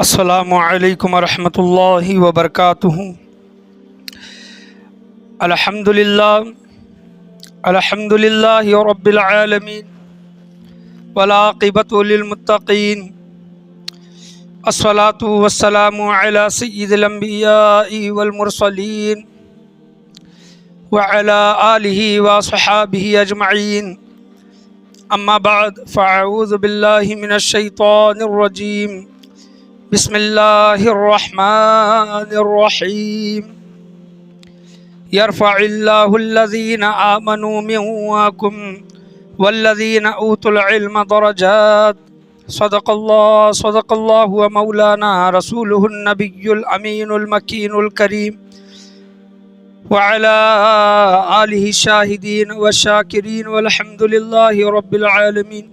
السلام علیکم ورحمۃ اللہ وبرکاتہ۔ الحمد للہ رب العالمین والعاقبۃ للمتقین، الصلاۃ والسلام علی سید الانبیاء والمرسلین وعلی آلہ وصحابہ اجمعین، اما بعد فاعوذ باللہ من الشیطان الرجیم، بسم اللہ الرحمن الرحیم۔ یرفع اللہ الذین آمنوا منکم والذین اوتوا العلم درجات، صدق اللہ مولانا رسولہ النبی الامین المکین الکریم وعلی آلہ الشاہدین والشاکرین والحمد للہ رب العالمین۔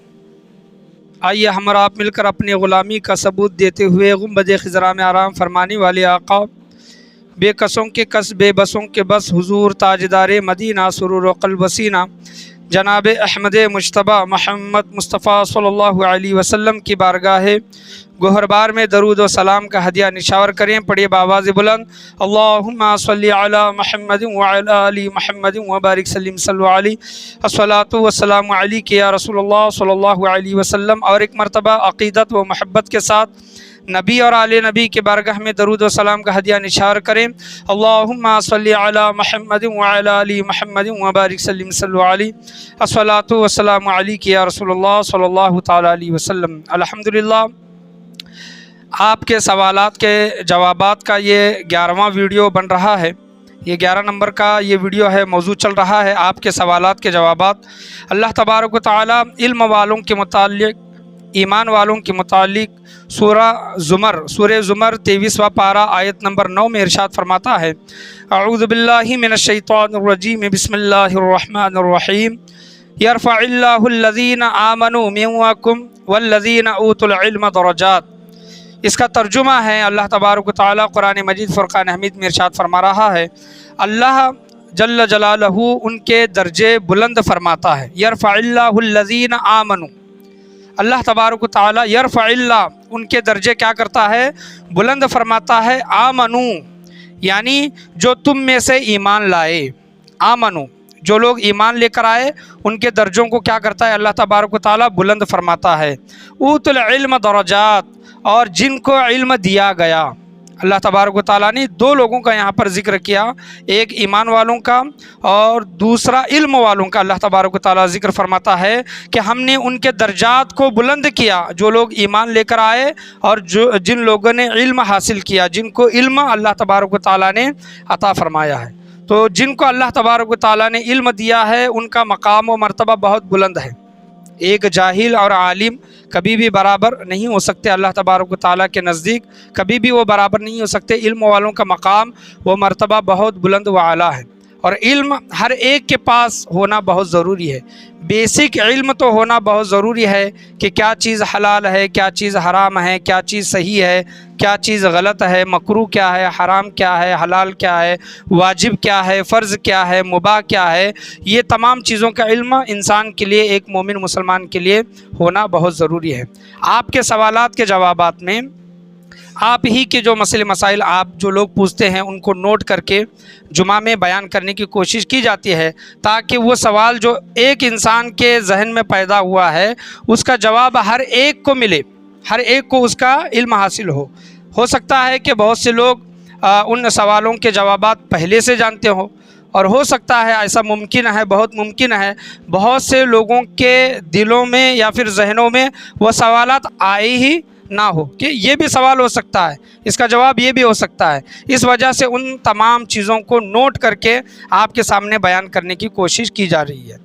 آئیے ہم اور آپ مل کر اپنی غلامی کا ثبوت دیتے ہوئے گنبد خضرا میں آرام فرمانے والے آقا، بے کسوں کے کس بے بسوں کے بس، حضور تاجدار مدینہ سرور و قلب وسینہ جناب احمد مجتبیٰ محمد مصطفیٰ صلی اللہ علیہ وسلم کی بارگاہ گوہربار میں درود و سلام کا ہدیہ نشاور کریں۔ پڑھیے بآواز بلند، اللہم صلی علی محمد وعلی آل محمد وبارک سلم صلی علیہ، الصلاۃ والسلام علیک یا رسول اللہ صلی اللہ علیہ وسلم۔ اور ایک مرتبہ عقیدت و محبت کے ساتھ نبی اور آل نبی کے بارگاہ میں درود و سلام کا ہدیہ نشار کریں، اللہم صلی علی محمد وعلی آل محمد وبارک سلم صلی علیہ، الصلاۃ والسلام علیک یا رسول اللہ صلی اللہ تعالی علیہ وسلم۔ الحمدللہ، آپ کے سوالات کے جوابات کا یہ 11واں ویڈیو بن رہا ہے۔ یہ 11 نمبر کا یہ ویڈیو ہے، موضوع چل رہا ہے آپ کے سوالات کے جوابات۔ اللہ تبارک و تعالی علم والوں کے متعلق، ایمان والوں کے متعلق سورہ زمر 23واں پارہ آیت نمبر 9 میں ارشاد فرماتا ہے، اعوذ باللہ من الشیطان الرجیم، بسم اللہ الرحمن الرحیم، یرفع اللہ الذین آمنوا منکم والذین اوتوا العلم درجات۔ اس کا ترجمہ ہے، اللہ تبارک و تعالی قرآن مجید فرقان حمید میں ارشاد فرما رہا ہے، اللہ جل جلالہ ان کے درجے بلند فرماتا ہے۔ یرفع اللہ الذین آمنوا، اللہ تبارک و تعالی یرفع اللہ ان کے درجے کیا کرتا ہے؟ بلند فرماتا ہے۔ آمنو یعنی جو تم میں سے ایمان لائے، آمنو جو لوگ ایمان لے کر آئے ان کے درجوں کو کیا کرتا ہے؟ اللہ تبارک و تعالی بلند فرماتا ہے۔ اوت العلم درجات، اور جن کو علم دیا گیا، اللہ تبارک و تعالیٰ نے 2 لوگوں کا یہاں پر ذکر کیا، ایک ایمان والوں کا اور دوسرا علم والوں کا۔ اللہ تبارک و تعالیٰ ذکر فرماتا ہے کہ ہم نے ان کے درجات کو بلند کیا، جو لوگ ایمان لے کر آئے اور جن لوگوں نے علم حاصل کیا، جن کو علم اللہ تبارک و تعالیٰ نے عطا فرمایا ہے۔ تو جن کو اللہ تبارک و تعالیٰ نے علم دیا ہے ان کا مقام و مرتبہ بہت بلند ہے۔ ایک جاہل اور عالم کبھی بھی برابر نہیں ہو سکتے، اللہ تبارک و تعالیٰ کے نزدیک کبھی بھی وہ برابر نہیں ہو سکتے۔ علم والوں کا مقام وہ مرتبہ بہت بلند و اعلیٰ ہے، اور علم ہر ایک کے پاس ہونا بہت ضروری ہے۔ بیسک علم تو ہونا بہت ضروری ہے کہ کیا چیز حلال ہے، کیا چیز حرام ہے، کیا چیز صحیح ہے، کیا چیز غلط ہے، مکروہ کیا ہے، حرام کیا ہے، حلال کیا ہے، واجب کیا ہے، فرض کیا ہے، مباح کیا ہے۔ یہ تمام چیزوں کا علم انسان کے لیے، ایک مومن مسلمان کے لیے ہونا بہت ضروری ہے۔ آپ کے سوالات کے جوابات میں آپ ہی کے جو مسئلے مسائل آپ جو لوگ پوچھتے ہیں ان کو نوٹ کر کے جمعہ میں بیان کرنے کی کوشش کی جاتی ہے، تاکہ وہ سوال جو ایک انسان کے ذہن میں پیدا ہوا ہے اس کا جواب ہر ایک کو ملے، ہر ایک کو اس کا علم حاصل ہو سکتا ہے کہ بہت سے لوگ ان سوالوں کے جوابات پہلے سے جانتے ہوں، اور ہو سکتا ہے ایسا ممکن ہے، بہت ممکن ہے بہت سے لوگوں کے دلوں میں یا پھر ذہنوں میں وہ سوالات آئے ہی نہ ہو کہ یہ بھی سوال ہو سکتا ہے، اس کا جواب یہ بھی ہو سکتا ہے۔ اس وجہ سے ان تمام چیزوں کو نوٹ کر کے آپ کے سامنے بیان کرنے کی کوشش کی جا رہی ہے۔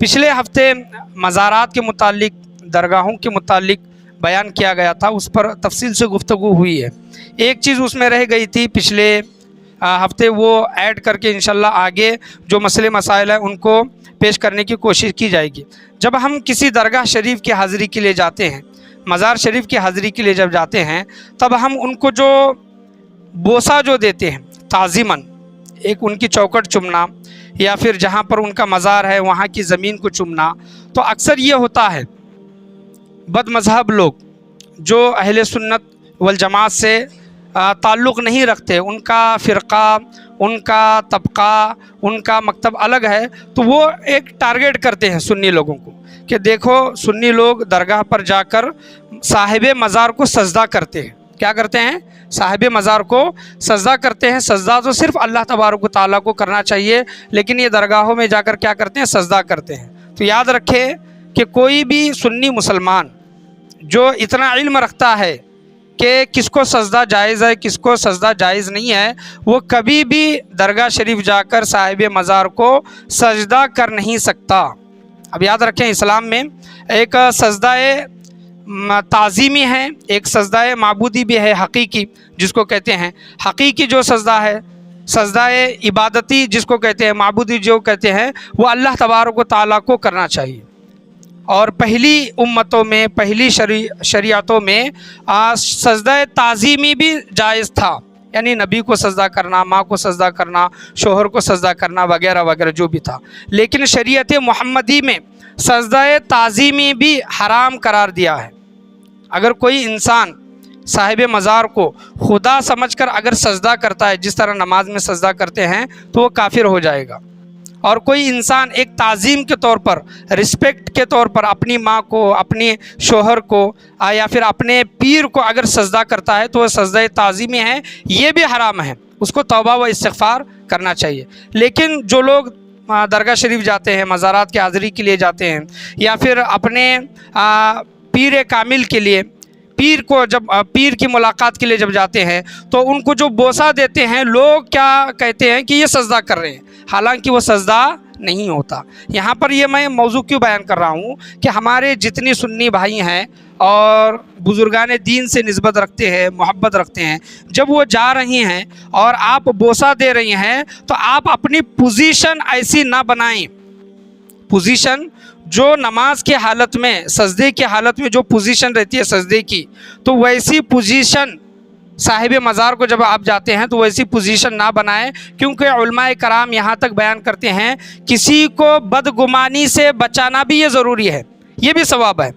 پچھلے ہفتے مزارات کے متعلق، درگاہوں کے متعلق بیان کیا گیا تھا، اس پر تفصیل سے گفتگو ہوئی ہے۔ ایک چیز اس میں رہ گئی تھی پچھلے ہفتے، وہ ایڈ کر کے انشاءاللہ آگے جو مسئلے مسائل ہیں ان کو پیش کرنے کی کوشش کی جائے گی۔ جب ہم کسی درگاہ شریف کی حاضری کے لیے جاتے ہیں، مزار شریف کی حاضری کے لیے جب جاتے ہیں، تب ہم ان کو جو بوسہ جو دیتے ہیں تعظیماً، ایک ان کی چوکٹ چومنا یا پھر جہاں پر ان کا مزار ہے وہاں کی زمین کو چومنا، تو اکثر یہ ہوتا ہے بد مذہب لوگ جو اہل سنت والجماعت سے تعلق نہیں رکھتے، ان کا فرقہ، ان کا طبقہ، ان کا مکتب الگ ہے، تو وہ ایک ٹارگیٹ کرتے ہیں سنی لوگوں کو کہ دیکھو سنی لوگ درگاہ پر جا کر صاحب مزار کو سجدہ کرتے ہیں۔ کیا کرتے ہیں؟ صاحب مزار کو سجدہ کرتے ہیں۔ سجدہ تو صرف اللہ تبارک و تعالیٰ کو کرنا چاہیے، لیکن یہ درگاہوں میں جا کر کیا کرتے ہیں؟ سجدہ کرتے ہیں۔ تو یاد رکھے کہ کوئی بھی سنی مسلمان جو اتنا علم رکھتا ہے کہ کس کو سجدہ جائز ہے، کس کو سجدہ جائز نہیں ہے، وہ کبھی بھی درگاہ شریف جا کر صاحب مزار کو سجدہ کر نہیں سکتا۔ اب یاد رکھیں اسلام میں ایک سجدہ تعظیمی ہے، ایک سجدہ معبودی بھی ہے، حقیقی جس کو کہتے ہیں۔ حقیقی جو سجدہ ہے، سجدہ عبادتی جس کو کہتے ہیں، معبودی جو کہتے ہیں، وہ اللہ تبارک و تعالیٰ کو کرنا چاہیے۔ اور پہلی امتوں میں، پہلی شریعتوں میں سجدہ تعظیمی بھی جائز تھا، یعنی نبی کو سجدہ کرنا، ماں کو سجدہ کرنا، شوہر کو سجدہ کرنا وغیرہ وغیرہ جو بھی تھا۔ لیکن شریعت محمدی میں سجدہ تعظیمی بھی حرام قرار دیا ہے۔ اگر کوئی انسان صاحب مزار کو خدا سمجھ کر اگر سجدہ کرتا ہے، جس طرح نماز میں سجدہ کرتے ہیں، تو وہ کافر ہو جائے گا۔ اور کوئی انسان ایک تعظیم کے طور پر، رسپیکٹ کے طور پر اپنی ماں کو، اپنے شوہر کو یا پھر اپنے پیر کو اگر سجدہ کرتا ہے تو وہ سجدہ تعظیمی ہے، یہ بھی حرام ہے، اس کو توبہ و استغفار کرنا چاہیے۔ لیکن جو لوگ درگاہ شریف جاتے ہیں، مزارات کی حاضری کے لیے جاتے ہیں، یا پھر اپنے پیر کامل کے لیے، پیر کی ملاقات کے لیے جب جاتے ہیں، تو ان کو جو بوسہ دیتے ہیں، لوگ کیا کہتے ہیں کہ یہ سجدہ کر رہے ہیں، حالانکہ وہ سجدہ نہیں ہوتا۔ یہاں پر یہ میں موضوع کیوں بیان کر رہا ہوں کہ ہمارے جتنی سنی بھائی ہیں اور بزرگان دین سے نسبت رکھتے ہیں، محبت رکھتے ہیں، جب وہ جا رہی ہیں اور آپ بوسہ دے رہی ہیں، تو آپ اپنی پوزیشن ایسی نہ بنائیں۔ پوزیشن جو نماز کی حالت میں، سجدے کی حالت میں جو پوزیشن رہتی ہے سجدے کی، تو ویسی پوزیشن صاحب مزار کو جب آپ جاتے ہیں تو ویسی پوزیشن نہ بنائیں، کیونکہ علماء کرام یہاں تک بیان کرتے ہیں کسی کو بدگمانی سے بچانا بھی یہ ضروری ہے، یہ بھی ثواب ہے۔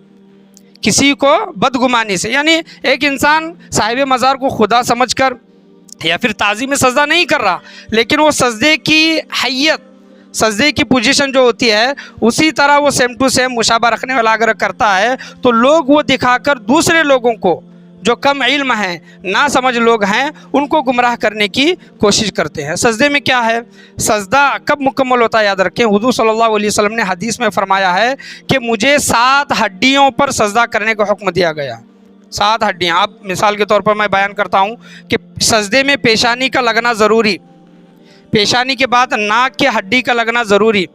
کسی کو بدگمانی سے، یعنی ایک انسان صاحب مزار کو خدا سمجھ کر یا پھر تعظیم سجدہ نہیں کر رہا، لیکن وہ سجدے کی حیت، سجدے کی پوزیشن جو ہوتی ہے اسی طرح وہ سیم ٹو سیم مشابہ رکھنے والا اگر کرتا ہے، تو لوگ وہ دکھا کر دوسرے لوگوں کو جو کم علم ہیں، نا سمجھ لوگ ہیں، ان کو گمراہ کرنے کی کوشش کرتے ہیں۔ سجدے میں کیا ہے؟ سجدہ کب مکمل ہوتا ہے یاد رکھیں، حضور صلی اللہ علیہ وسلم نے حدیث میں فرمایا ہے کہ مجھے 7 ہڈیوں پر سجدہ کرنے کا حکم دیا گیا۔ 7 ہڈیاں، اب مثال کے طور پر میں بیان کرتا ہوں کہ سجدے میں پیشانی کا لگنا ضروری، پیشانی کے بعد ناک کی ہڈی کا لگنا ضروری،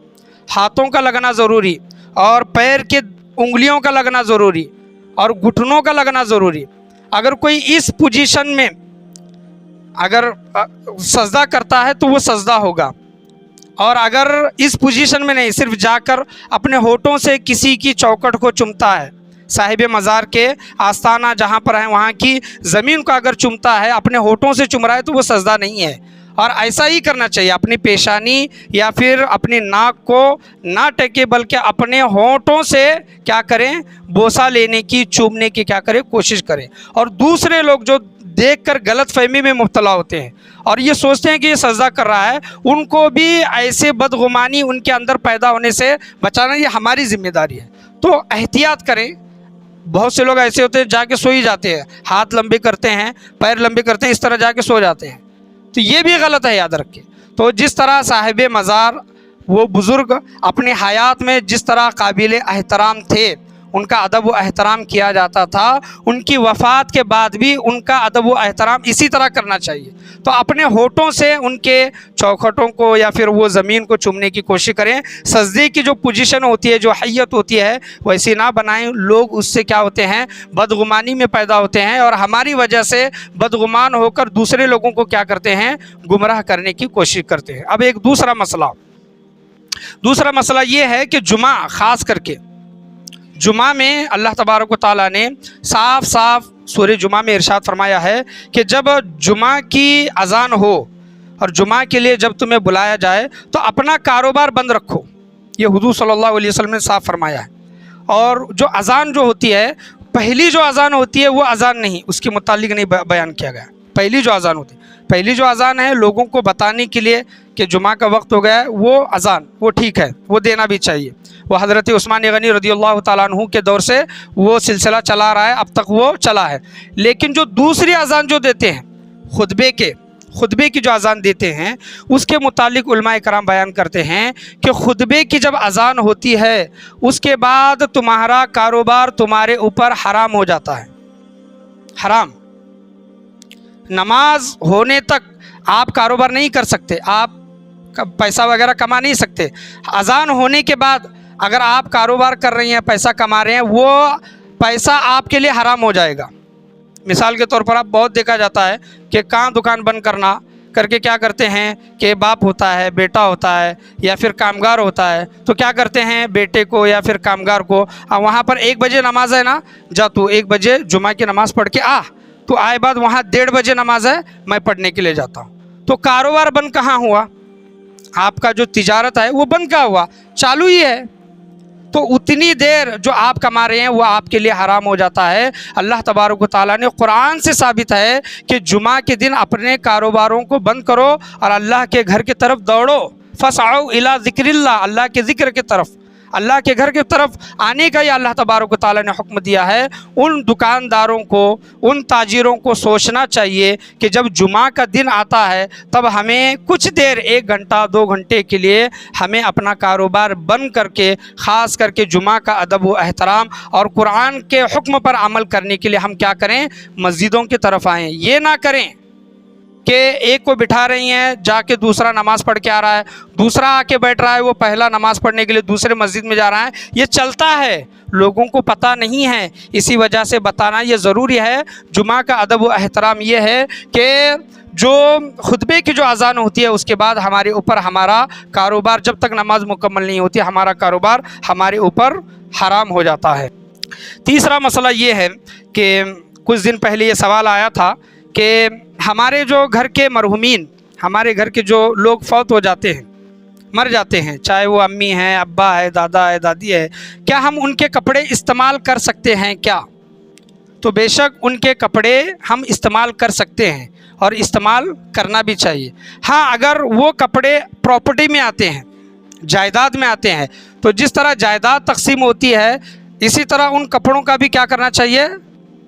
ہاتھوں کا لگنا ضروری، اور پیر کے انگلیوں کا لگنا ضروری، اور گھٹنوں کا لگنا ضروری۔ اگر کوئی اس پوزیشن میں اگر سجدہ کرتا ہے تو وہ سجدہ ہوگا، اور اگر اس پوزیشن میں نہیں، صرف جا کر اپنے ہونٹوں سے کسی کی چوکھٹ کو چومتا ہے، صاحب مزار کے آستانہ جہاں پر ہے وہاں کی زمین کو اگر چومتا ہے، اپنے ہونٹوں سے چوم رہا ہے، تو وہ سجدہ نہیں ہے۔ اور ایسا ہی کرنا چاہیے، اپنی پیشانی یا پھر اپنی ناک کو نہ ٹیکے بلکہ اپنے ہونٹوں سے کیا کریں؟ بوسہ لینے کی، چومنے کی کیا کریں؟ کوشش کریں۔ اور دوسرے لوگ جو دیکھ کر غلط فہمی میں مبتلا ہوتے ہیں اور یہ سوچتے ہیں کہ یہ سجدہ کر رہا ہے، ان کو بھی ایسے بدگمانی ان کے اندر پیدا ہونے سے بچانا یہ ہماری ذمہ داری ہے۔ تو احتیاط کریں۔ بہت سے لوگ ایسے ہوتے ہیں جا کے سو ہی جاتے ہیں، ہاتھ لمبے کرتے ہیں، پیر لمبے کرتے ہیں، اس طرح جا کے سو جاتے ہیں، تو یہ بھی غلط ہے، یاد رکھیں۔ تو جس طرح صاحب مزار وہ بزرگ اپنی حیات میں جس طرح قابل احترام تھے، ان کا ادب و احترام کیا جاتا تھا، ان کی وفات کے بعد بھی ان کا ادب و احترام اسی طرح کرنا چاہیے۔ تو اپنے ہونٹوں سے ان کے چوکھٹوں کو یا پھر وہ زمین کو چومنے کی کوشش کریں۔ سجدے کی جو پوزیشن ہوتی ہے، جو حیت ہوتی ہے، ویسی نہ بنائیں۔ لوگ اس سے کیا ہوتے ہیں؟ بدگمانی میں پیدا ہوتے ہیں، اور ہماری وجہ سے بدگمان ہو کر دوسرے لوگوں کو کیا کرتے ہیں؟ گمراہ کرنے کی کوشش کرتے ہیں۔ اب ایک دوسرا مسئلہ یہ ہے کہ جمعہ، خاص کر کے جمعہ میں اللہ تبارک و تعالیٰ نے صاف سورہ جمعہ میں ارشاد فرمایا ہے کہ جب جمعہ کی اذان ہو اور جمعہ کے لیے جب تمہیں بلایا جائے تو اپنا کاروبار بند رکھو، یہ حضور صلی اللہ علیہ وسلم نے صاف فرمایا ہے۔ اور جو اذان جو ہوتی ہے پہلی جو اذان ہوتی ہے وہ اذان نہیں، اس کے متعلق نہیں بیان کیا گیا۔ پہلی جو اذان ہوتی ہے، پہلی جو اذان ہے لوگوں کو بتانے کے لیے کہ جمعہ کا وقت ہو گیا ہے، وہ اذان وہ ٹھیک ہے، وہ دینا بھی چاہیے۔ وہ حضرت عثمان غنی رضی اللہ تعالیٰ عنہ کے دور سے وہ سلسلہ چلا رہا ہے، اب تک وہ چلا ہے۔ لیکن جو دوسری اذان جو دیتے ہیں، خطبے کی جو اذان دیتے ہیں، اس کے متعلق علماء کرام بیان کرتے ہیں کہ خطبے کی جب اذان ہوتی ہے اس کے بعد تمہارا کاروبار تمہارے اوپر حرام ہو جاتا ہے، حرام۔ نماز ہونے تک آپ کاروبار نہیں کر سکتے، آپ پیسہ وغیرہ کما نہیں سکتے۔ اذان ہونے کے بعد اگر آپ کاروبار کر رہی ہیں، پیسہ کما رہے ہیں، وہ پیسہ آپ کے لیے حرام ہو جائے گا۔ مثال کے طور پر آپ بہت دیکھا جاتا ہے کہ کہاں دکان بند کرنا کر کے کیا کرتے ہیں کہ باپ ہوتا ہے، بیٹا ہوتا ہے یا پھر کامگار ہوتا ہے، تو کیا کرتے ہیں بیٹے کو یا پھر کامگار کو، وہاں پر 1 بجے نماز ہے نا، جا تو 1 بجے جمعہ کی نماز پڑھ کے تو آئے بعد وہاں 1:30 بجے نماز ہے، میں پڑھنے کے لیے جاتا ہوں۔ تو کاروبار بند کہاں ہوا؟ آپ کا جو تجارت ہے وہ بند کہاں ہوا؟ چالو ہی ہے۔ تو اتنی دیر جو آپ کما رہے ہیں وہ آپ کے لیے حرام ہو جاتا ہے۔ اللہ تبارک و تعالیٰ نے قرآن سے ثابت ہے کہ جمعہ کے دن اپنے کاروباروں کو بند کرو اور اللہ کے گھر کی طرف دوڑو، فسعوا الی ذکر اللہ، اللہ کے ذکر کی طرف، اللہ کے گھر کی طرف آنے کا یہ اللہ تبارک و تعالیٰ نے حکم دیا ہے۔ ان دکانداروں کو، ان تاجروں کو سوچنا چاہیے کہ جب جمعہ کا دن آتا ہے تب ہمیں کچھ دیر 1 گھنٹہ 2 گھنٹے کے لیے ہمیں اپنا کاروبار بند کر کے، خاص کر کے جمعہ کا ادب و احترام اور قرآن کے حکم پر عمل کرنے کے لیے ہم کیا کریں؟ مسجدوں کی طرف آئیں۔ یہ نہ کریں کہ ایک کو بٹھا رہی ہیں، جا کے دوسرا نماز پڑھ کے آ رہا ہے، دوسرا آ کے بیٹھ رہا ہے، وہ پہلا نماز پڑھنے کے لیے دوسرے مسجد میں جا رہا ہے۔ یہ چلتا ہے، لوگوں کو پتہ نہیں ہے، اسی وجہ سے بتانا یہ ضروری ہے۔ جمعہ کا ادب و احترام یہ ہے کہ جو خطبے کی جو اذان ہوتی ہے اس کے بعد ہمارے اوپر ہمارا کاروبار، جب تک نماز مکمل نہیں ہوتی، ہمارا کاروبار ہمارے اوپر حرام ہو جاتا ہے۔ تیسرا مسئلہ یہ ہے کہ کچھ دن پہلے یہ سوال آیا تھا کہ ہمارے جو گھر کے مرحومین، ہمارے گھر کے جو لوگ فوت ہو جاتے ہیں، مر جاتے ہیں، چاہے وہ امی ہیں، ابا ہے، دادا ہے، دادی ہے، کیا ہم ان کے کپڑے استعمال کر سکتے ہیں کیا؟ تو بے شک ان کے کپڑے ہم استعمال کر سکتے ہیں اور استعمال کرنا بھی چاہیے۔ ہاں، اگر وہ کپڑے پراپرٹی میں آتے ہیں، جائیداد میں آتے ہیں، تو جس طرح جائیداد تقسیم ہوتی ہے اسی طرح ان کپڑوں کا بھی کیا کرنا چاہیے؟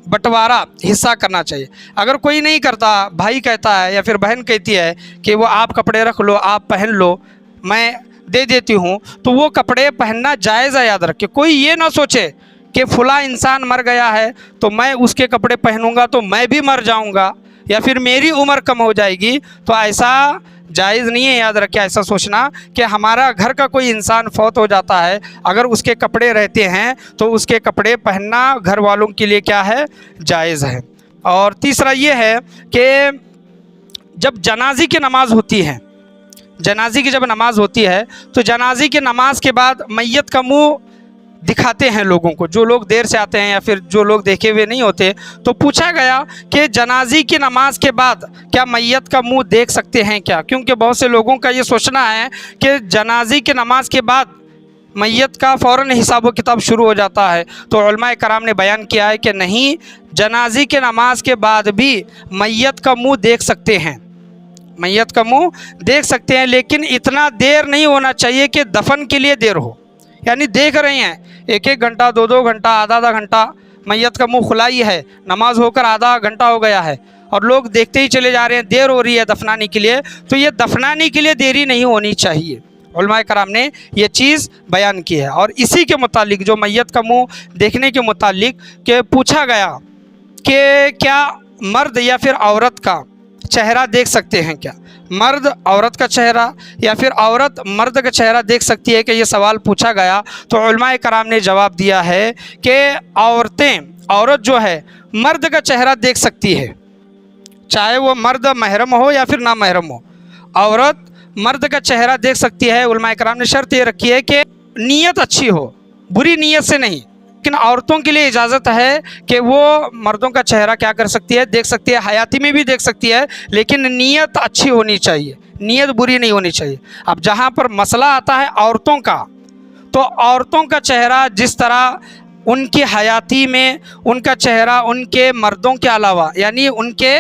بٹوارہ، حصہ کرنا چاہیے۔ اگر کوئی نہیں کرتا، بھائی کہتا ہے یا پھر بہن کہتی ہے کہ وہ آپ کپڑے رکھ لو، آپ پہن لو، میں دے دیتی ہوں، تو وہ کپڑے پہننا جائز ہے۔ یاد رکھے، کوئی یہ نہ سوچے کہ فلاں انسان مر گیا ہے تو میں اس کے کپڑے پہنوں گا تو میں بھی مر جاؤں گا یا پھر میری عمر کم ہو جائے گی، تو ایسا جائز نہیں ہے۔ یاد رکھے، ایسا سوچنا کہ ہمارا گھر کا کوئی انسان فوت ہو جاتا ہے، اگر اس کے کپڑے رہتے ہیں تو اس کے کپڑے پہننا گھر والوں کے لیے کیا ہے؟ جائز ہے۔ اور تیسرا یہ ہے کہ جب جنازے کی نماز ہوتی ہے، جنازے کی جب نماز ہوتی ہے تو جنازے کی نماز کے بعد میت کا منہ دکھاتے ہیں لوگوں کو، جو لوگ دیر سے آتے ہیں یا پھر جو لوگ دیکھے ہوئے نہیں ہوتے۔ تو پوچھا گیا کہ جنازے کی نماز کے بعد کیا میت کا منہ دیکھ سکتے ہیں کیا؟ کیونکہ بہت سے لوگوں کا یہ سوچنا ہے کہ جنازے کی نماز کے بعد میت کا فوراً حساب و کتاب شروع ہو جاتا ہے۔ تو علماء کرام نے بیان کیا ہے کہ نہیں، جنازے کی نماز کے بعد بھی میت کا منہ دیکھ سکتے ہیں، میت کا منہ دیکھ سکتے ہیں، لیکن اتنا دیر نہیں ہونا چاہیے کہ دفن کے لیے دیر ہو۔ یعنی دیکھ رہے ہیں 1 گھنٹہ 2 گھنٹہ آدھا گھنٹہ میت کا منہ کھلا ہی ہے، نماز ہو کر آدھا گھنٹہ ہو گیا ہے اور لوگ دیکھتے ہی چلے جا رہے ہیں، دیر ہو رہی ہے دفنانے کے لیے، تو یہ دفنانے کے لیے دیری نہیں ہونی چاہیے۔ علماء کرام نے یہ چیز بیان کی ہے۔ اور اسی کے متعلق، جو میت کا منہ دیکھنے کے متعلق کہ پوچھا گیا کہ کیا مرد یا پھر عورت کا چہرہ دیکھ سکتے ہیں کیا؟ مرد عورت کا چہرہ یا پھر عورت مرد کا چہرہ دیکھ سکتی ہے کہ یہ سوال پوچھا گیا، تو علماء کرام نے جواب دیا ہے کہ عورت جو ہے مرد کا چہرہ دیکھ سکتی ہے، چاہے وہ مرد محرم ہو یا پھر نامحرم ہو، عورت مرد کا چہرہ دیکھ سکتی ہے۔ علماء کرام نے شرط یہ رکھی ہے کہ نیت اچھی ہو، بری نیت سے نہیں۔ لیکن عورتوں کے لیے اجازت ہے کہ وہ مردوں کا چہرہ کیا کر سکتی ہے؟ دیکھ سکتی ہے، حیاتی میں بھی دیکھ سکتی ہے، لیکن نیت اچھی ہونی چاہیے، نیت بری نہیں ہونی چاہیے۔ اب جہاں پر مسئلہ آتا ہے عورتوں کا، تو عورتوں کا چہرہ جس طرح ان کی حیاتی میں ان کا چہرہ ان کے مردوں کے علاوہ، یعنی ان کے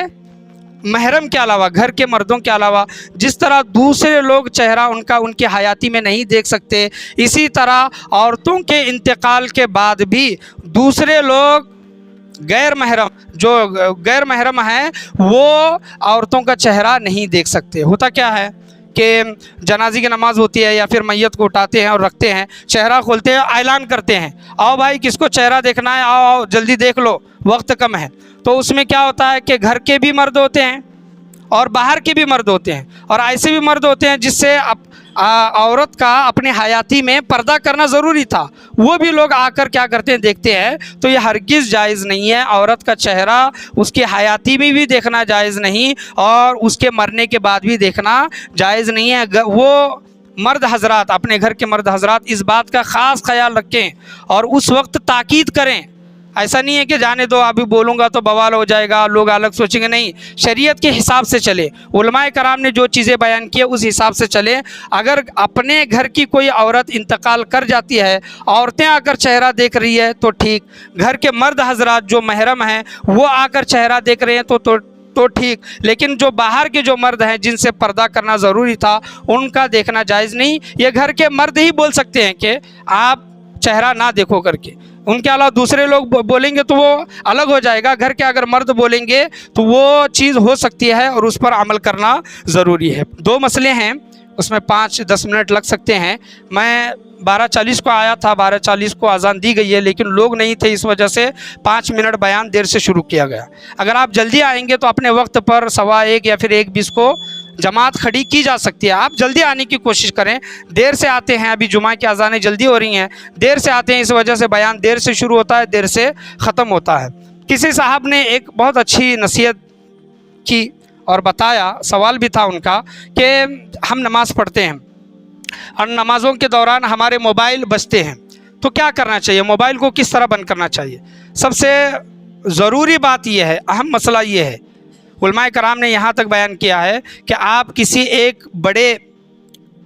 محرم کے علاوہ، گھر کے مردوں کے علاوہ جس طرح دوسرے لوگ چہرہ ان کی حیاتی میں نہیں دیکھ سکتے، اسی طرح عورتوں کے انتقال کے بعد بھی دوسرے لوگ غیر محرم ہیں وہ عورتوں کا چہرہ نہیں دیکھ سکتے۔ ہوتا کیا ہے کہ جنازے کی نماز ہوتی ہے یا پھر میت کو اٹھاتے ہیں اور رکھتے ہیں، چہرہ کھولتے ہیں، اعلان کرتے ہیں، آؤ بھائی کس کو چہرہ دیکھنا ہے، آؤ جلدی دیکھ لو، وقت کم ہے۔ تو اس میں کیا ہوتا ہے کہ گھر کے بھی مرد ہوتے ہیں اور باہر کے بھی مرد ہوتے ہیں، اور ایسے بھی مرد ہوتے ہیں جس سے عورت کا اپنی حیاتی میں پردہ کرنا ضروری تھا، وہ بھی لوگ آ کر کیا کرتے ہیں، دیکھتے ہیں۔ تو یہ ہرگز جائز نہیں ہے، عورت کا چہرہ اس کی حیاتی میں بھی دیکھنا جائز نہیں اور اس کے مرنے کے بعد بھی دیکھنا جائز نہیں ہے۔ وہ مرد حضرات، اپنے گھر کے مرد حضرات اس بات کا خاص خیال رکھیں اور اس وقت تاکید کریں۔ ایسا نہیں ہے کہ جانے دو، ابھی بولوں گا تو بوال ہو جائے گا، لوگ الگ سوچیں گے، نہیں، شریعت کے حساب سے چلے۔ علماء کرام نے جو چیزیں بیان کی اس حساب سے چلے۔ اگر اپنے گھر کی کوئی عورت انتقال کر جاتی ہے، عورتیں آ کر چہرہ دیکھ رہی ہے تو ٹھیک، گھر کے مرد حضرات جو محرم ہیں وہ آ کر چہرہ دیکھ رہے ہیں تو ٹھیک، لیکن جو باہر کے جو مرد ہیں جن سے پردہ کرنا ضروری تھا ان کا دیکھنا جائز نہیں۔ یہ گھر کے مرد ہی بول سکتے ہیں کہ آپ چہرہ نہ دیکھو کر کے، ان کے علاوہ دوسرے لوگ بولیں گے تو وہ الگ ہو جائے گا۔ گھر کے اگر مرد بولیں گے تو وہ چیز ہو سکتی ہے اور اس پر عمل کرنا ضروری ہے۔ دو مسئلے ہیں، اس میں 5-10 منٹ لگ سکتے ہیں۔ میں 12:40 کو آیا تھا، 12:40 کو اذان دی گئی ہے لیکن لوگ نہیں تھے، اس وجہ سے 5 منٹ بیان دیر سے شروع کیا گیا۔ اگر آپ جلدی آئیں گے تو اپنے وقت پر 1:15 یا پھر 1:20 کو جماعت کھڑی کی جا سکتی ہے۔ آپ جلدی آنے کی کوشش کریں، دیر سے آتے ہیں، ابھی جمعہ کی اذانیں جلدی ہو رہی ہیں، دیر سے آتے ہیں، اس وجہ سے بیان دیر سے شروع ہوتا ہے، دیر سے ختم ہوتا ہے۔ کسی صاحب نے ایک بہت اچھی نصیحت کی اور بتایا، سوال بھی تھا ان کا کہ ہم نماز پڑھتے ہیں اور نمازوں کے دوران ہمارے موبائل بجتے ہیں تو کیا کرنا چاہیے، موبائل کو کس طرح بند کرنا چاہیے۔ سب سے ضروری بات یہ ہے، اہم مسئلہ یہ ہے، علماء کرام نے یہاں تک بیان کیا ہے کہ آپ کسی ایک بڑے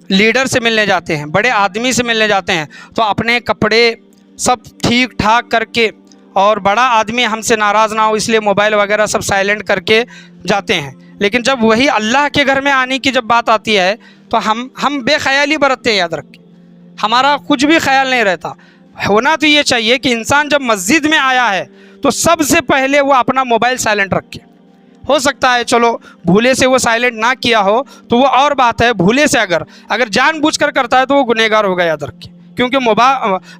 لیڈر سے ملنے جاتے ہیں، بڑے آدمی سے ملنے جاتے ہیں تو اپنے کپڑے سب ٹھیک ٹھاک کر کے، اور بڑا آدمی ہم سے ناراض نہ ہو اس لیے موبائل وغیرہ سب سائلنٹ کر کے جاتے ہیں۔ لیکن جب وہی اللہ کے گھر میں آنے کی جب بات آتی ہے تو ہم بے خیالی برتتے ہیں، یاد رکھیں، ہمارا کچھ بھی خیال نہیں رہتا۔ ہونا تو یہ چاہیے کہ انسان جب مسجد میں آیا ہے تو سب سے پہلے وہ اپنا موبائل سائلنٹ رکھے۔ ہو سکتا ہے چلو بھولے سے وہ سائلنٹ نہ کیا ہو تو وہ اور بات ہے، بھولے سے اگر جان بوجھ کر کرتا ہے تو وہ گنہگار ہوگا، یاد رکھیں، کیونکہ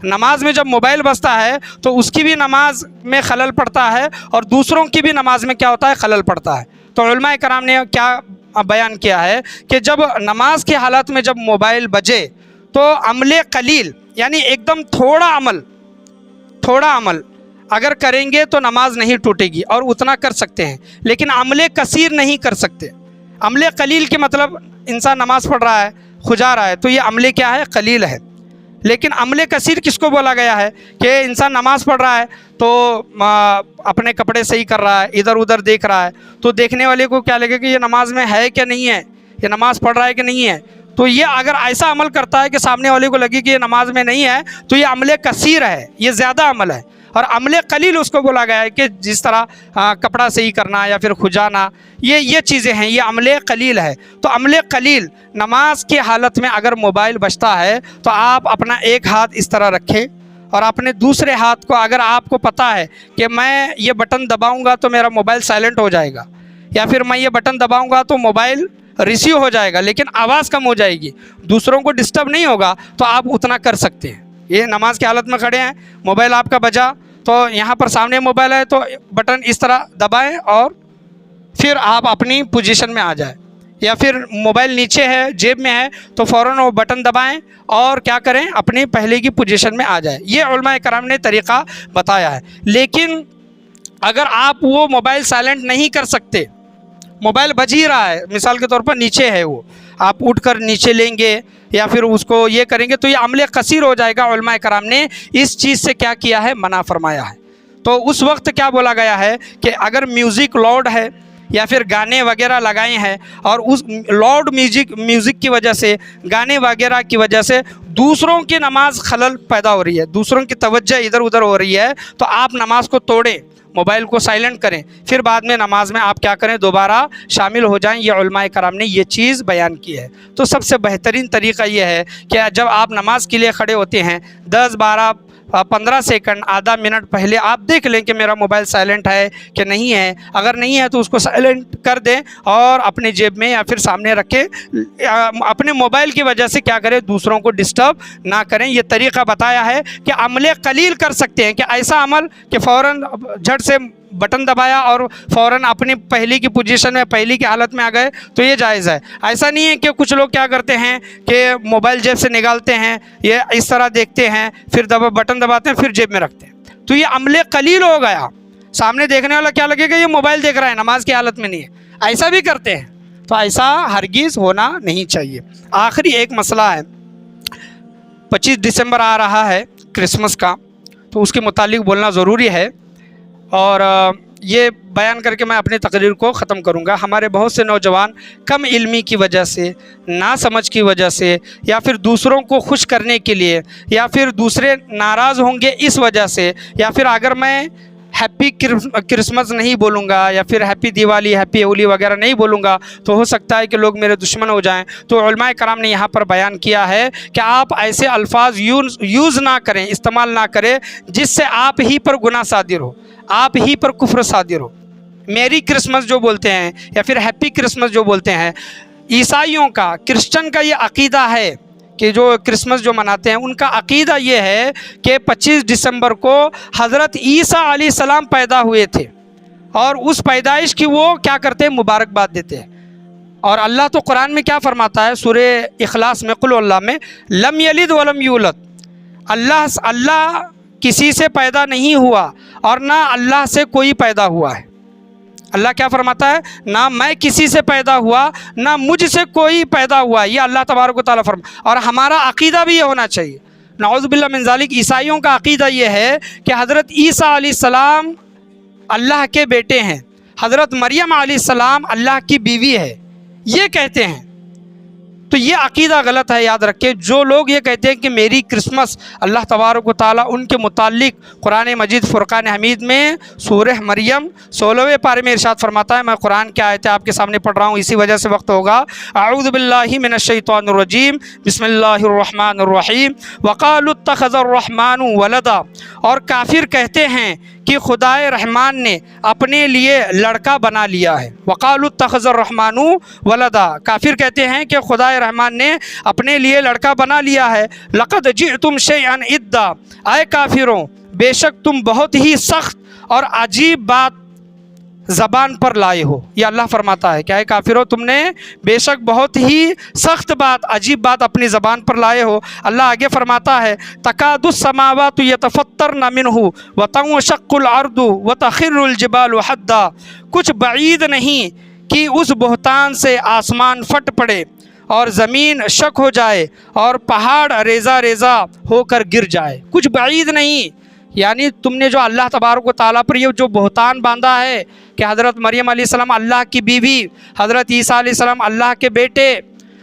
نماز میں جب موبائل بجتا ہے تو اس کی بھی نماز میں خلل پڑتا ہے اور دوسروں کی بھی نماز میں کیا ہوتا ہے، خلل پڑتا ہے۔ تو علماء کرام نے کیا بیان کیا ہے کہ جب نماز کی حالت میں جب موبائل بجے تو عمل قلیل، یعنی ایک دم تھوڑا عمل اگر کریں گے تو نماز نہیں ٹوٹے گی اور اتنا کر سکتے ہیں، لیکن عمل کثیر نہیں کر سکتے۔ عمل قلیل کے مطلب انسان نماز پڑھ رہا ہے، کھجا رہا ہے، تو یہ عمل کیا ہے، قلیل ہے۔ لیکن عمل کثیر کس کو بولا گیا ہے کہ انسان نماز پڑھ رہا ہے تو اپنے کپڑے صحیح کر رہا ہے، ادھر ادھر دیکھ رہا ہے، تو دیکھنے والے کو کیا لگے کہ یہ نماز میں ہے کہ نہیں ہے، یہ نماز پڑھ رہا ہے کہ نہیں ہے۔ تو یہ اگر ایسا عمل کرتا ہے کہ سامنے والے کو لگے کہ یہ نماز میں نہیں ہے تو یہ عمل کثیر ہے، یہ زیادہ عمل ہے۔ اور عمل قلیل اس کو بولا گیا ہے کہ جس طرح کپڑا صحیح کرنا یا پھر کھجانا، یہ چیزیں ہیں، یہ عمل قلیل ہے۔ تو عمل قلیل نماز کی حالت میں اگر موبائل بجتا ہے تو آپ اپنا ایک ہاتھ اس طرح رکھیں اور اپنے دوسرے ہاتھ کو، اگر آپ کو پتہ ہے کہ میں یہ بٹن دباؤں گا تو میرا موبائل سائلنٹ ہو جائے گا، یا پھر میں یہ بٹن دباؤں گا تو موبائل ریسیو ہو جائے گا لیکن آواز کم ہو جائے گی، دوسروں کو ڈسٹرب نہیں ہوگا، تو آپ اتنا کر سکتے ہیں۔ یہ نماز کی حالت میں کھڑے ہیں، موبائل آپ کا بجا تو یہاں پر سامنے موبائل ہے تو بٹن اس طرح دبائیں اور پھر آپ اپنی پوزیشن میں آ جائیں، یا پھر موبائل نیچے ہے، جیب میں ہے تو فوراً وہ بٹن دبائیں اور کیا کریں، اپنی پہلے کی پوزیشن میں آ جائیں۔ یہ علماء کرام نے طریقہ بتایا ہے۔ لیکن اگر آپ وہ موبائل سائلنٹ نہیں کر سکتے، موبائل بج ہی رہا ہے، مثال کے طور پر نیچے ہے وہ، آپ اٹھ کر نیچے لیں گے یا پھر اس کو یہ کریں گے تو یہ عمل قصیر ہو جائے گا۔ علماء کرام نے اس چیز سے کیا کیا ہے، منع فرمایا ہے۔ تو اس وقت کیا بولا گیا ہے کہ اگر میوزک لاؤڈ ہے یا پھر گانے وغیرہ لگائے ہیں اور اس لاؤڈ میوزک کی وجہ سے، گانے وغیرہ کی وجہ سے دوسروں کی نماز خلل پیدا ہو رہی ہے، دوسروں کی توجہ ادھر ادھر ہو رہی ہے، تو آپ نماز کو توڑیں، موبائل کو سائلنٹ کریں، پھر بعد میں نماز میں آپ کیا کریں، دوبارہ شامل ہو جائیں۔ یہ علماء کرام نے یہ چیز بیان کی ہے۔ تو سب سے بہترین طریقہ یہ ہے کہ جب آپ نماز کے لیے کھڑے ہوتے ہیں 10 12 15 سیکنڈ آدھا منٹ پہلے آپ دیکھ لیں کہ میرا موبائل سائلنٹ ہے کہ نہیں ہے، اگر نہیں ہے تو اس کو سائلنٹ کر دیں اور اپنے جیب میں یا پھر سامنے رکھیں، اپنے موبائل کی وجہ سے کیا کریں، دوسروں کو ڈسٹرب نہ کریں۔ یہ طریقہ بتایا ہے کہ عمل قلیل کر سکتے ہیں، کہ ایسا عمل کہ فوراً جھٹ سے بٹن دبایا اور فوراً اپنی پہلی کی پوزیشن میں، پہلی کی حالت میں آ گئے، تو یہ جائز ہے۔ ایسا نہیں ہے کہ کچھ لوگ کیا کرتے ہیں کہ موبائل جیب سے نکالتے ہیں، یہ اس طرح دیکھتے ہیں، پھر بٹن دباتے ہیں، پھر جیب میں رکھتے ہیں، تو یہ عمل قلیل ہو گیا۔ سامنے دیکھنے والا کیا لگے گا، یہ موبائل دیکھ رہا ہے، نماز کی حالت میں نہیں ہے، ایسا بھی کرتے ہیں، تو ایسا ہرگز ہونا نہیں چاہیے۔ آخری ایک مسئلہ ہے، 25 دسمبر آ رہا ہے کرسمس کا، تو اس کے متعلق بولنا ضروری ہے، اور یہ بیان کر کے میں اپنی تقریر کو ختم کروں گا۔ ہمارے بہت سے نوجوان کم علمی کی وجہ سے، ناسمجھ کی وجہ سے، یا پھر دوسروں کو خوش کرنے کے لیے، یا پھر دوسرے ناراض ہوں گے اس وجہ سے، یا پھر اگر میں ہیپی کرسمس نہیں بولوں گا، یا پھر ہیپی دیوالی، ہیپی ہولی وغیرہ نہیں بولوں گا، تو ہو سکتا ہے کہ لوگ میرے دشمن ہو جائیں۔ تو علماء کرام نے یہاں پر بیان کیا ہے کہ آپ ایسے الفاظ یوز نہ کریں، استعمال نہ کریں جس سے آپ ہی پر گناہ صادر ہو، آپ ہی پر کفر صادر ہو۔ میری کرسمس جو بولتے ہیں یا پھر ہیپی کرسمس جو بولتے ہیں، عیسائیوں کا، کرسچن کا یہ عقیدہ ہے کہ جو کرسمس جو مناتے ہیں، ان کا عقیدہ یہ ہے کہ 25 دسمبر کو حضرت عیسیٰ علیہ السلام پیدا ہوئے تھے، اور اس پیدائش کی وہ کیا کرتے ہیں، مبارکباد دیتے ہیں۔ اور اللہ تو قرآن میں کیا فرماتا ہے، سورہ اخلاص میں، قل اللہ میں، لم یلد ولم یولد، اللہ کسی سے پیدا نہیں ہوا اور نہ اللہ سے کوئی پیدا ہوا ہے۔ اللہ کیا فرماتا ہے، نہ میں کسی سے پیدا ہوا، نہ مجھ سے کوئی پیدا ہوا، یہ اللہ تبارک و تعالیٰ فرماتا۔ اور ہمارا عقیدہ بھی یہ ہونا چاہیے، نعوذ باللہ من ذالک۔ عیسائیوں کا عقیدہ یہ ہے کہ حضرت عیسیٰ علیہ السلام اللہ کے بیٹے ہیں، حضرت مریم علیہ السلام اللہ کی بیوی ہے، یہ کہتے ہیں۔ تو یہ عقیدہ غلط ہے، یاد رکھیں۔ جو لوگ یہ کہتے ہیں کہ میری کرسمس، اللہ تبارک و تعالیٰ ان کے متعلق قرآن مجید فرقان حمید میں سورہ مریم 16ویں پارے میں ارشاد فرماتا ہے، میں قرآن کی آیتیں آپ کے سامنے پڑھ رہا ہوں، اسی وجہ سے وقت ہوگا۔ اعوذ باللہ من الشیطان الرجیم، بسم اللہ الرحمن الرحیم۔ وقالوا اتخذ الرحمن ولدا، اور کافر کہتے ہیں کہ خدائے رحمان نے اپنے لیے لڑکا بنا لیا ہے۔ وقالوا اتخذ الرحمن ولدا، کافر کہتے ہیں کہ خدائے رحمان نے اپنے لیے لڑکا بنا لیا ہے۔ لقد جئتم شیئا ادا، اے کافروں بے شک تم بہت ہی سخت اور عجیب بات زبان پر لائے ہو۔ یہ اللہ فرماتا ہے کہ اے کافروں تم نے بے شک بہت ہی سخت بات، عجیب بات اپنی زبان پر لائے ہو۔ اللہ آگے فرماتا ہے، تکاد السماوات یتفطرن منہ وتنشق الارض وتخر الجبال حدا، کچھ بعید نہیں کہ اس بہتان سے آسمان پھٹ پڑے اور زمین شک ہو جائے اور پہاڑ ریزہ ریزہ ہو کر گر جائے، کچھ بعید نہیں۔ یعنی تم نے جو اللہ تبارک و تعالیٰ پر یہ جو بہتان باندھا ہے کہ حضرت مریم علیہ السلام اللہ کی بیوی، حضرت عیسیٰ علیہ السلام اللہ کے بیٹے،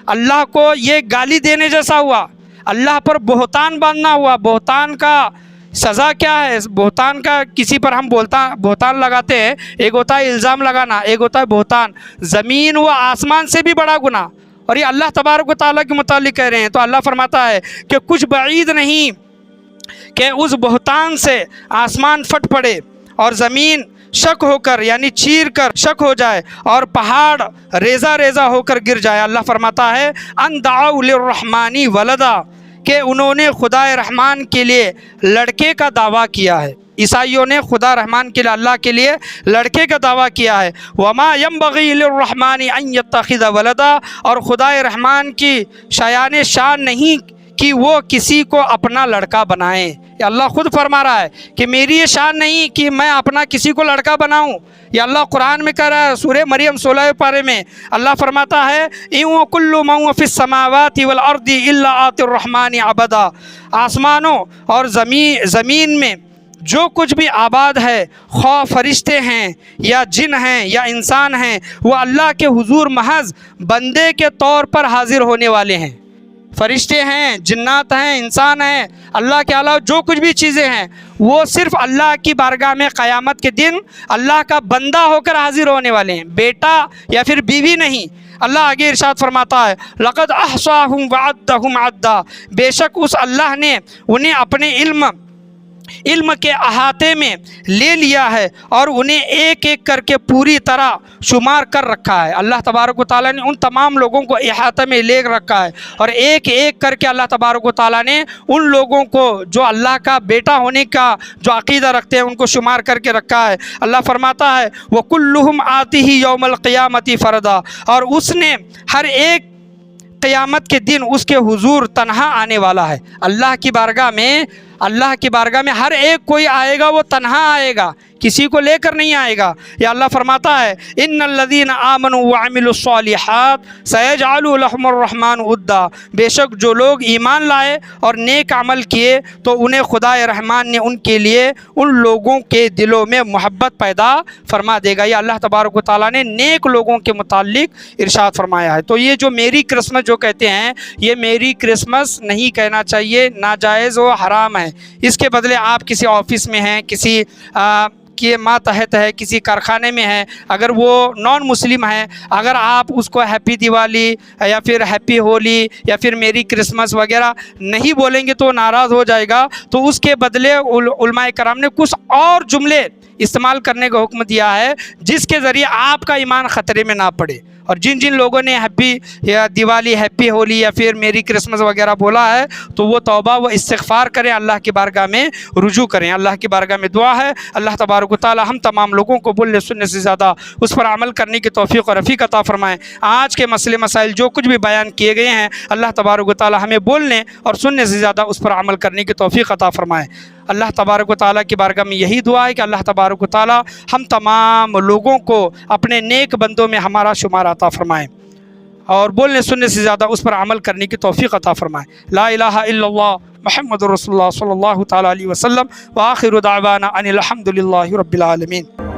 اللہ کو یہ گالی دینے جیسا ہوا، اللہ پر بہتان باندھنا ہوا۔ بہتان کا سزا کیا ہے؟ بہتان کا کسی پر ہم بہتان لگاتے ہیں، ایک ہوتا ہے الزام لگانا، ایک ہوتا ہے بہتان۔ زمین و آسمان سے بھی بڑا گناہ، اور یہ اللہ تبارک و تعالیٰ کے متعلق کہہ رہے ہیں۔ تو اللہ فرماتا ہے کہ کچھ بعید نہیں کہ اس بہتان سے آسمان پھٹ پڑے اور زمین شک ہو کر، یعنی چیر کر شک ہو جائے، اور پہاڑ ریزہ ریزہ ہو کر گر جائے۔ اللہ فرماتا ہے ان دعوا للرحمن ولدا، کہ انہوں نے خدا رحمان کے لیے لڑکے کا دعویٰ کیا ہے۔ عیسائیوں نے خدا رحمان کے لیے، اللہ کے لیے لڑکے کا دعویٰ کیا ہے۔ وما ينبغي للرحمن ان يتخذ ولدا، اور خدا رحمان کی شایان شان نہیں کہ وہ کسی کو اپنا لڑکا بنائیں۔ یہ اللہ خود فرما رہا ہے کہ میری یہ شان نہیں کہ میں اپنا کسی کو لڑکا بناؤں۔ یہ اللہ قرآن میں کہہ رہا ہے، سورہ مریم 16 پارے میں اللہ فرماتا ہے ان کل من فی السماوات والارض الا آتی الرحمن عبدا، آسمانوں اور زمین میں جو کچھ بھی آباد ہے، خواہ فرشتے ہیں یا جن ہیں یا انسان ہیں، وہ اللہ کے حضور محض بندے کے طور پر حاضر ہونے والے ہیں۔ فرشتے ہیں، جنات ہیں، انسان ہیں، اللہ کے علاوہ جو کچھ بھی چیزیں ہیں وہ صرف اللہ کی بارگاہ میں قیامت کے دن اللہ کا بندہ ہو کر حاضر ہونے والے ہیں، بیٹا یا پھر بیوی نہیں۔ اللہ آگے ارشاد فرماتا ہے لقد احصاهم وعدهم عدا، بے شک اس اللہ نے انہیں اپنے علم کے احاطے میں لے لیا ہے اور انہیں ایک ایک کر کے پوری طرح شمار کر رکھا ہے۔ اللہ تبارک و تعالیٰ نے ان تمام لوگوں کو احاطے میں لے رکھا ہے اور ایک ایک کر کے اللہ تبارک و تعالیٰ نے ان لوگوں کو جو اللہ کا بیٹا ہونے کا جو عقیدہ رکھتے ہیں ان کو شمار کر کے رکھا ہے۔ اللہ فرماتا ہے وَكُلُّهُمْ آتِهِ يَوْمَ الْقِيَامَةِ فَرْدًا، اور اس نے ہر ایک قیامت کے دن اس کے حضور تنہا آنے والا ہے۔ اللہ کی بارگاہ میں ہر ایک کوئی آئے گا، وہ تنہا آئے گا، کسی کو لے کر نہیں آئے گا۔ یا اللہ فرماتا ہے ان الذین آمنوا وعملوا الصالحات سیجعل لهم الرحمن ودا، بے شک جو لوگ ایمان لائے اور نیک عمل کیے تو انہیں خدا رحمان نے ان کے لیے ان لوگوں کے دلوں میں محبت پیدا فرما دے گا۔ یہ اللہ تبارک و تعالیٰ نے نیک لوگوں کے متعلق ارشاد فرمایا ہے۔ تو یہ جو میری کرسمس جو کہتے ہیں، یہ میری کرسمس نہیں کہنا چاہیے، ناجائز و حرام ہے۔ اس کے بدلے آپ کسی آفس میں ہیں، کسی کے ماتحت ہے، کسی کارخانے میں ہے، اگر وہ نان مسلم ہے، اگر آپ اس کو ہیپی دیوالی یا پھر ہیپی ہولی یا پھر میری کرسمس وغیرہ نہیں بولیں گے تو ناراض ہو جائے گا، تو اس کے بدلے علماء کرام نے کچھ اور جملے استعمال کرنے کا حکم دیا ہے جس کے ذریعے آپ کا ایمان خطرے میں نہ پڑے۔ اور جن لوگوں نے ہیپی یا دیوالی، ہیپی ہولی یا پھر میری کرسمس وغیرہ بولا ہے تو وہ توبہ و استغفار کریں، اللہ کی بارگاہ میں رجوع کریں۔ اللہ کی بارگاہ میں دعا ہے اللہ تبارک و تعالی ہم تمام لوگوں کو بولنے سننے سے زیادہ اس پر عمل کرنے کی توفیق اور رفیق عطا فرمائیں۔ آج کے مسئلے مسائل جو کچھ بھی بیان کیے گئے ہیں اللہ تبارک و تعالی ہمیں بولنے اور سننے سے زیادہ اس پر عمل کرنے کی توفیق عطا فرمائیں۔ اللہ تبارک و تعالیٰ کی بارگاہ میں یہی دعا ہے کہ اللہ تبارک و تعالیٰ ہم تمام لوگوں کو اپنے نیک بندوں میں ہمارا شمار عطا فرمائیں اور بولنے سننے سے زیادہ اس پر عمل کرنے کی توفیق عطا فرمائیں۔ لا الہ الا اللہ محمد رسول اللہ صلی اللہ تعالیٰ علیہ وسلم، وآخر دعوانا ان الحمد للہ رب العالمین۔